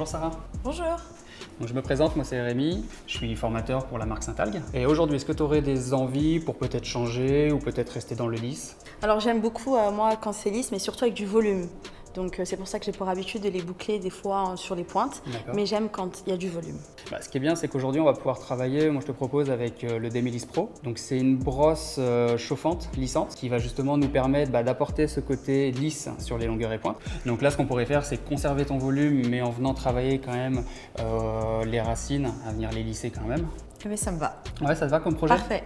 Bonjour Sarah. Bonjour. Donc, je me présente, moi c'est Rémi, je suis formateur pour la marque Saint-Algue. Et aujourd'hui, est-ce que tu aurais des envies pour peut-être changer ou peut-être rester dans le lisse? Alors j'aime beaucoup moi quand c'est lisse, mais surtout avec du volume. Donc c'est pour ça que j'ai pour habitude de les boucler des fois sur les pointes, mais j'aime quand il y a du volume. Ce qui est bien, c'est qu'aujourd'hui on va pouvoir travailler, moi je te propose avec le Demi-Lisse Pro. Donc c'est une brosse chauffante, lissante, qui va justement nous permettre d'apporter ce côté lisse sur les longueurs et pointes. Donc là ce qu'on pourrait faire, c'est conserver ton volume, mais en venant travailler quand même les racines, à venir les lisser quand même. Mais ça me va. Ouais, ça te va comme projet? Parfait.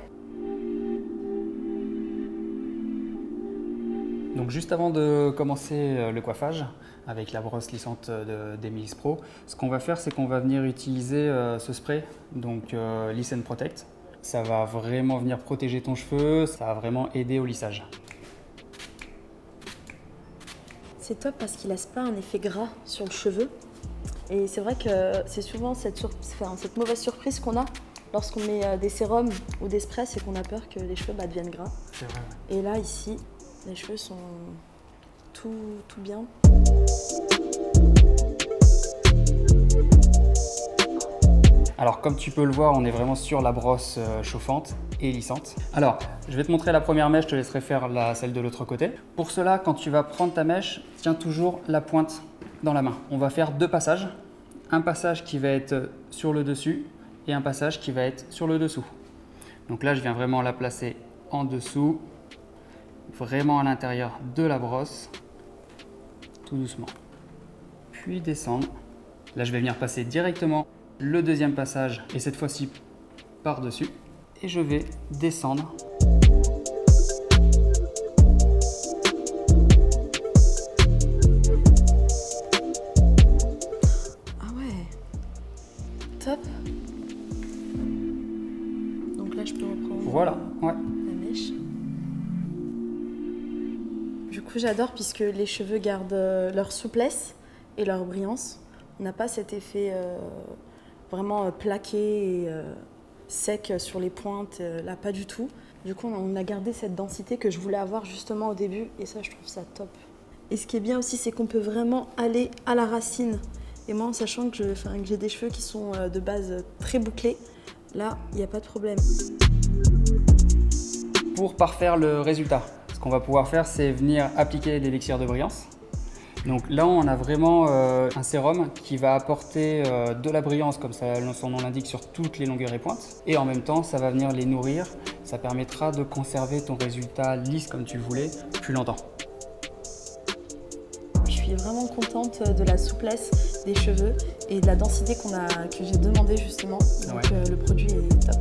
Donc juste avant de commencer le coiffage avec la brosse lissante de Demi-Lisse Pro, ce qu'on va faire, c'est qu'on va venir utiliser ce spray, donc Liss & Protect. Ça va vraiment venir protéger ton cheveu, ça va vraiment aider au lissage. C'est top parce qu'il laisse pas un effet gras sur le cheveu. Et c'est vrai que c'est souvent cette mauvaise surprise qu'on a lorsqu'on met des sérums ou des sprays, c'est qu'on a peur que les cheveux deviennent gras. C'est vrai. Et là, ici, les cheveux sont tout bien. Alors comme tu peux le voir, on est vraiment sur la brosse chauffante et lissante. Alors, je vais te montrer la première mèche, je te laisserai faire celle de l'autre côté. Pour cela, quand tu vas prendre ta mèche, tiens toujours la pointe dans la main. On va faire deux passages. Un passage qui va être sur le dessus et un passage qui va être sur le dessous. Donc là, je viens vraiment la placer en dessous, vraiment à l'intérieur de la brosse, tout doucement. Puis descendre. Là, je vais venir passer directement le deuxième passage et cette fois-ci par-dessus. Et je vais descendre. Ah ouais, top. Donc là, je peux reprendre Voilà, ouais. la mèche. Du coup, j'adore puisque les cheveux gardent leur souplesse et leur brillance. On n'a pas cet effet vraiment plaqué et sec sur les pointes, là pas du tout. Du coup, on a gardé cette densité que je voulais avoir justement au début et ça, je trouve ça top. Et ce qui est bien aussi, c'est qu'on peut vraiment aller à la racine. Et moi, en sachant que j'ai des cheveux qui sont de base très bouclés, là, il n'y a pas de problème. Pour parfaire le résultat, ce qu'on va pouvoir faire, c'est venir appliquer l'élixir de brillance. Donc là, on a vraiment un sérum qui va apporter de la brillance, comme son nom l'indique, sur toutes les longueurs et pointes. Et en même temps, ça va venir les nourrir. Ça permettra de conserver ton résultat lisse comme tu le voulais plus longtemps. Je suis vraiment contente de la souplesse des cheveux et de la densité que j'ai demandé justement. Donc le produit est top.